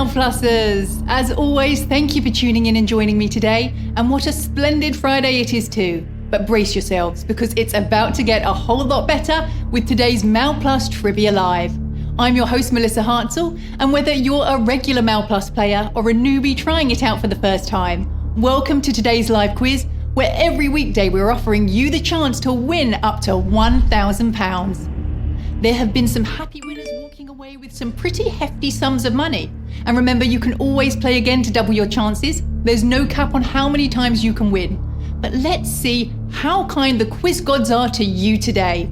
Plussers! As always, thank you for tuning in and joining me today, and what a splendid Friday it is too. But brace yourselves, because it's about to get a whole lot better with today's Plus Trivia Live. I'm your host, Melissa Hartzel, and whether you're a regular Plus player or a newbie trying it out for the first time, welcome to today's live quiz, where every weekday we're offering you the chance to win up to £1,000. There have been some happy winners walking away with some pretty hefty sums of money. And remember, you can always play again to double your chances. There's no cap on how many times you can win. But let's see how kind the quiz gods are to you today.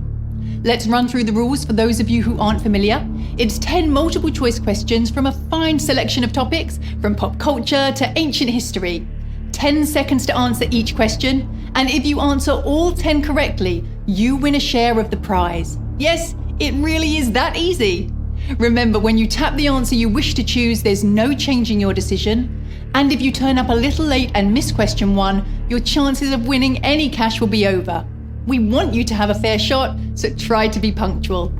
Let's run through the rules for those of you who aren't familiar. It's 10 multiple choice questions from a fine selection of topics, from pop culture to ancient history. 10 seconds to answer each question. And if you answer all 10 correctly, you win a share of the prize. Yes, it really is that easy. Remember, when you tap the answer you wish to choose, there's no changing your decision. And if you turn up a little late and miss question 1, your chances of winning any cash will be over. We want you to have a fair shot, so try to be punctual.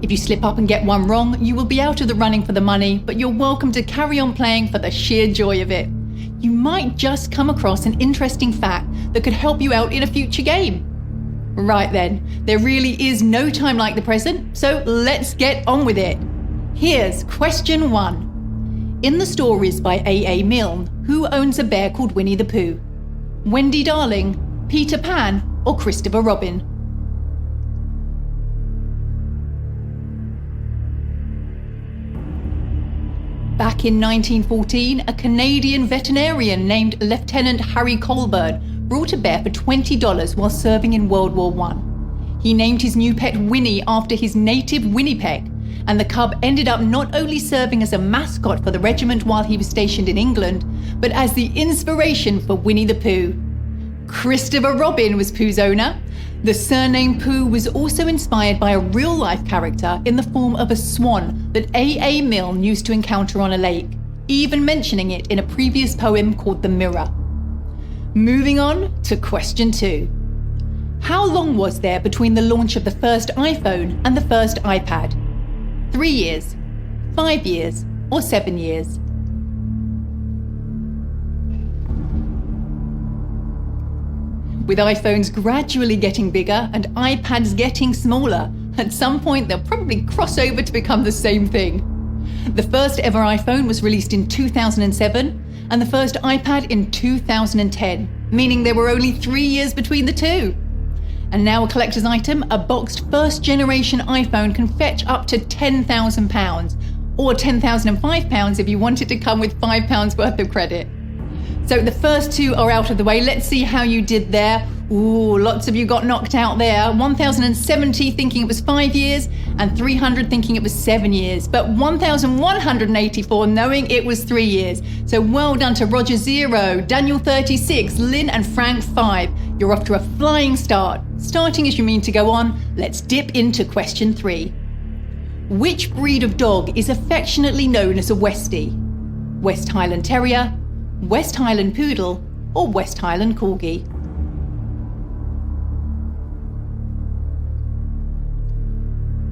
If you slip up and get one wrong, you will be out of the running for the money, but you're welcome to carry on playing for the sheer joy of it. You might just come across an interesting fact that could help you out in a future game. Right then, there really is no time like the present, so let's get on with it. Here's question 1. In the stories by A.A. Milne, who owns a bear called Winnie the Pooh? Wendy Darling, Peter Pan, or Christopher Robin? Back in 1914, a Canadian veterinarian named Lieutenant Harry Colburn brought a bear for $20 while serving in World War I. He named his new pet Winnie after his native Winnipeg, and the cub ended up not only serving as a mascot for the regiment while he was stationed in England, but as the inspiration for Winnie the Pooh. Christopher Robin was Pooh's owner. The surname Pooh was also inspired by a real-life character in the form of a swan that A.A. Milne used to encounter on a lake, even mentioning it in a previous poem called The Mirror. Moving on to question 2. How long was there between the launch of the first iPhone and the first iPad? 3 years, 5 years, or 7 years? With iPhones gradually getting bigger and iPads getting smaller, at some point they'll probably cross over to become the same thing. The first ever iPhone was released in 2007 and the first iPad in 2010, meaning there were only 3 years between the two. And now a collector's item, a boxed first generation iPhone can fetch up to £10,000, or £10,005 if you want it to come with £5 worth of credit. So the first two are out of the way. Let's see how you did there. Ooh, lots of you got knocked out there. 1,070 thinking it was 5 years and 300 thinking it was 7 years. But 1,184 knowing it was 3 years. So well done to Roger 0, Daniel 36, Lynn and Frank 5. You're off to a flying start. Starting as you mean to go on, let's dip into question 3. Which breed of dog is affectionately known as a Westie? West Highland Terrier, West Highland Poodle, or West Highland Corgi?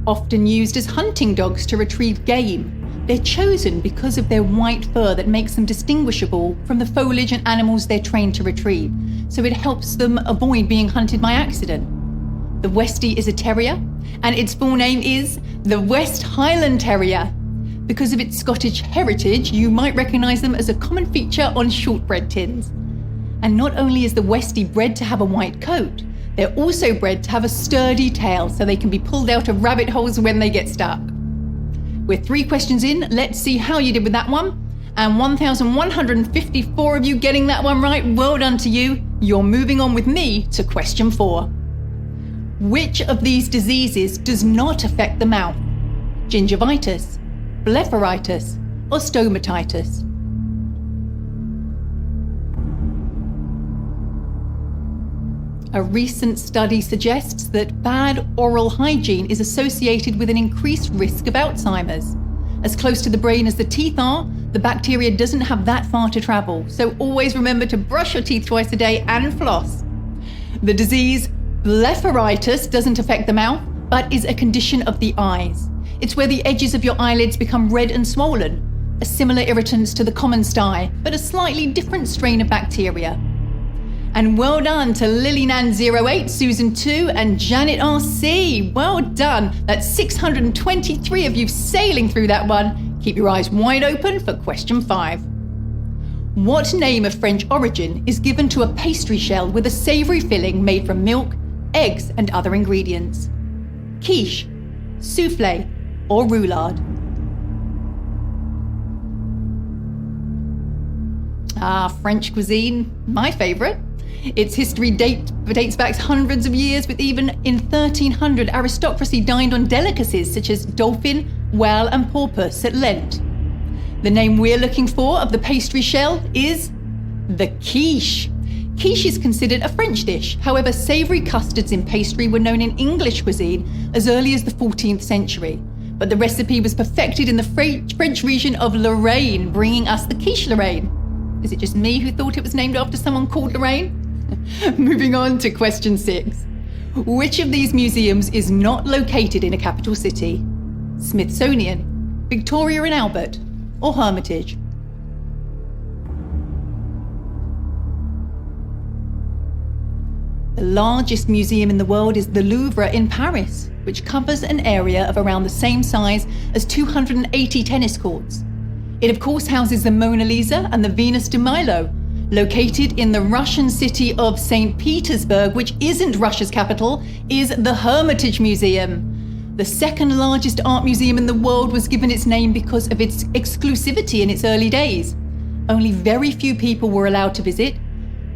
Often used as hunting dogs to retrieve game, they're chosen because of their white fur that makes them distinguishable from the foliage and animals they're trained to retrieve, so it helps them avoid being hunted by accident. The Westie is a terrier, and its full name is the West Highland Terrier. Because of its Scottish heritage, you might recognise them as a common feature on shortbread tins. And not only is the Westie bred to have a white coat, they're also bred to have a sturdy tail so they can be pulled out of rabbit holes when they get stuck. We're 3 questions in, let's see how you did with that one. And 1,154 of you getting that one right, well done to you. You're moving on with me to question 4. Which of these diseases does not affect the mouth? Gingivitis, blepharitis, or stomatitis? A recent study suggests that bad oral hygiene is associated with an increased risk of Alzheimer's. As close to the brain as the teeth are, the bacteria doesn't have that far to travel, so always remember to brush your teeth twice a day and floss. The disease blepharitis doesn't affect the mouth, but is a condition of the eyes. It's where the edges of your eyelids become red and swollen. a similar irritant to the common sty, but a slightly different strain of bacteria. And well done to LilyNan08, Susan 2, and Janet RC. Well done. That's 623 of you sailing through that one. Keep your eyes wide open for question 5. What name of French origin is given to a pastry shell with a savoury filling made from milk, eggs, and other ingredients? Quiche, soufflé, or roulade? French cuisine, my favourite. Its history dates back hundreds of years, with even in 1300 aristocracy dined on delicacies such as dolphin, whale and porpoise at Lent. The name we're looking for of the pastry shell is the quiche. Quiche is considered a French dish. However, savoury custards in pastry were known in English cuisine as early as the 14th century. But the recipe was perfected in the French region of Lorraine, bringing us the quiche Lorraine. Is it just me who thought it was named after someone called Lorraine? Moving on to question 6. Which of these museums is not located in a capital city? Smithsonian, Victoria and Albert, or Hermitage? The largest museum in the world is the Louvre in Paris, which covers an area of around the same size as 280 tennis courts. It of course houses the Mona Lisa and the Venus de Milo, located in the Russian city of St. Petersburg, which isn't Russia's capital, is the Hermitage Museum. The second largest art museum in the world was given its name because of its exclusivity in its early days. Only very few people were allowed to visit.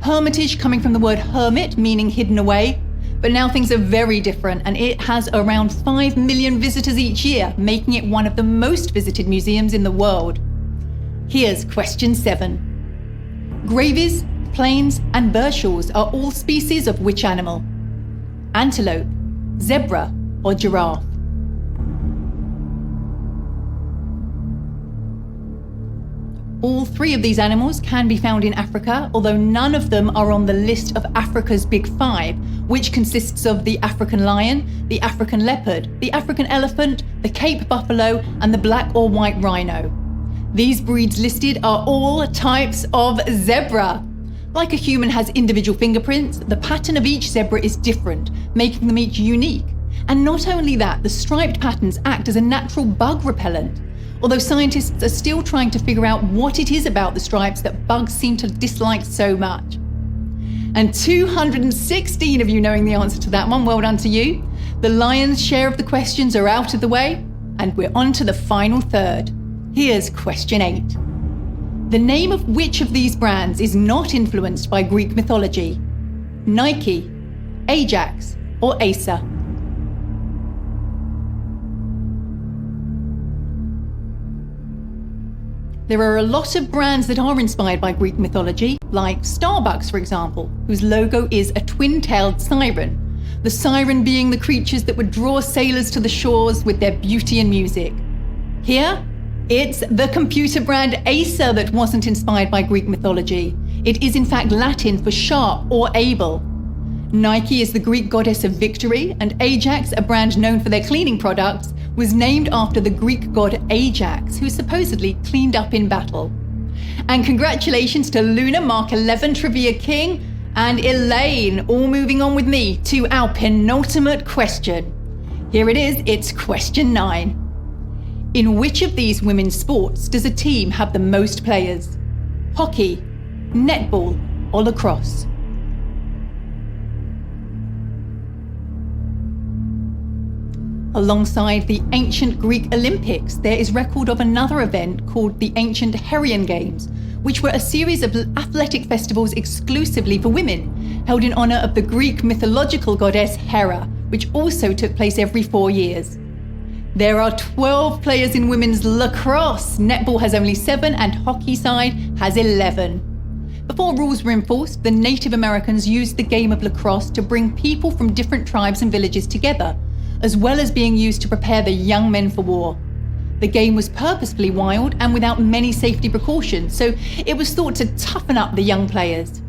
Hermitage coming from the word hermit, meaning hidden away. But now things are very different, and it has around 5 million visitors each year, making it one of the most visited museums in the world. Here's question 7. Gravies, plains, and burchels are all species of which animal? Antelope, zebra, or giraffe? All 3 of these animals can be found in Africa, although none of them are on the list of Africa's Big 5, which consists of the African lion, the African leopard, the African elephant, the Cape buffalo, and the black or white rhino. These breeds listed are all types of zebra. Like a human has individual fingerprints, the pattern of each zebra is different, making them each unique. And not only that, the striped patterns act as a natural bug repellent, although scientists are still trying to figure out what it is about the stripes that bugs seem to dislike so much. And 216 of you knowing the answer to that one, well done to you. The lion's share of the questions are out of the way, and we're on to the final third. Here's question 8. The name of which of these brands is not influenced by Greek mythology? Nike, Ajax, or Acer? There are a lot of brands that are inspired by Greek mythology, like Starbucks, for example, whose logo is a twin-tailed siren, the siren being the creatures that would draw sailors to the shores with their beauty and music. Here, it's the computer brand Acer that wasn't inspired by Greek mythology. It is in fact Latin for sharp or able. Nike is the Greek goddess of victory, and Ajax, a brand known for their cleaning products, was named after the Greek god Ajax, who supposedly cleaned up in battle. And congratulations to Luna, Mark 11, Trivia King, and Elaine, all moving on with me to our penultimate question. Here it is, it's question 9. In which of these women's sports does a team have the most players? Hockey, netball, or lacrosse? Alongside the ancient Greek Olympics, there is record of another event called the Ancient Heraean Games, which were a series of athletic festivals exclusively for women, held in honor of the Greek mythological goddess Hera, which also took place every 4 years. There are 12 players in women's lacrosse. Netball has only 7 and hockey side has 11. Before rules were enforced, the Native Americans used the game of lacrosse to bring people from different tribes and villages together, as well as being used to prepare the young men for war. The game was purposefully wild and without many safety precautions, so it was thought to toughen up the young players.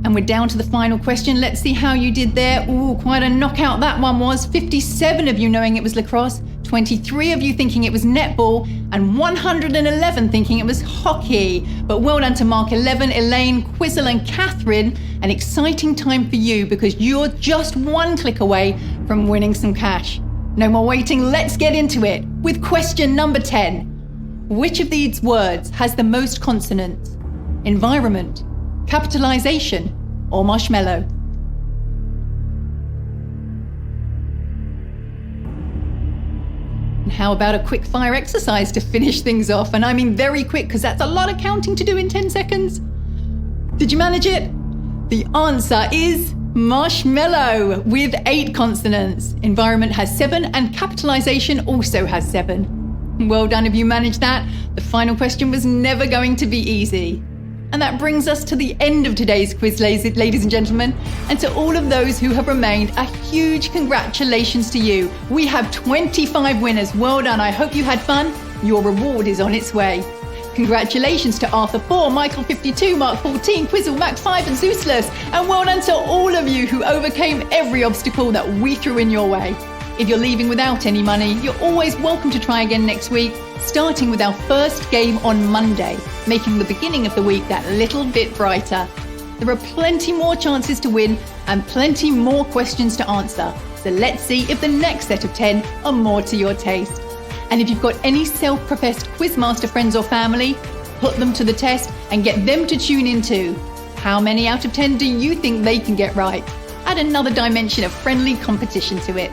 And we're down to the final question. Let's see how you did there. Ooh, quite a knockout that one was. 57 of you knowing it was lacrosse, 23 of you thinking it was netball, and 111 thinking it was hockey. But well done to Mark 11, Elaine, Quizzle and Catherine. An exciting time for you because you're just one click away from winning some cash. No more waiting, let's get into it with question number 10. Which of these words has the most consonants? Environment, capitalization, or marshmallow? And how about a quick fire exercise to finish things off? And I mean very quick because that's a lot of counting to do in 10 seconds. Did you manage it? The answer is marshmallow with 8 consonants. Environment has 7 and capitalization also has 7. Well done if you managed that. The final question was never going to be easy. And that brings us to the end of today's quiz, ladies and gentlemen. And to all of those who have remained, a huge congratulations to you. We have 25 winners. Well done. I hope you had fun. Your reward is on its way. Congratulations to Arthur 4, Michael 52, Mark 14, Quizzle, Mac 5 and Zeusless. And well done to all of you who overcame every obstacle that we threw in your way. If you're leaving without any money, you're always welcome to try again next week, starting with our first game on Monday, making the beginning of the week that little bit brighter. There are plenty more chances to win and plenty more questions to answer. So let's see if the next set of 10 are more to your taste. And if you've got any self-professed Quizmaster friends or family, put them to the test and get them to tune in too. How many out of 10 do you think they can get right? Add another dimension of friendly competition to it.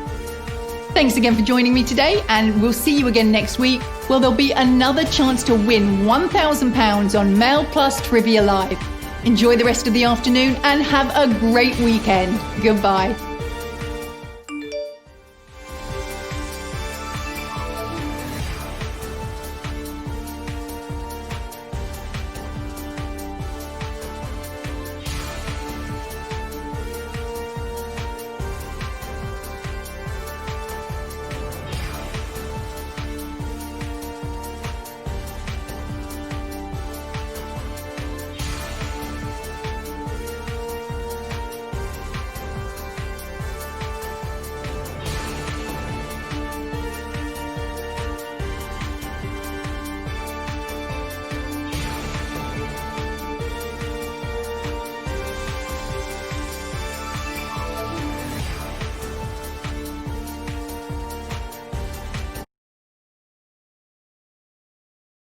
Thanks again for joining me today, and we'll see you again next week, where there'll be another chance to win £1,000 on Mail Plus Trivia Live. Enjoy the rest of the afternoon and have a great weekend. Goodbye.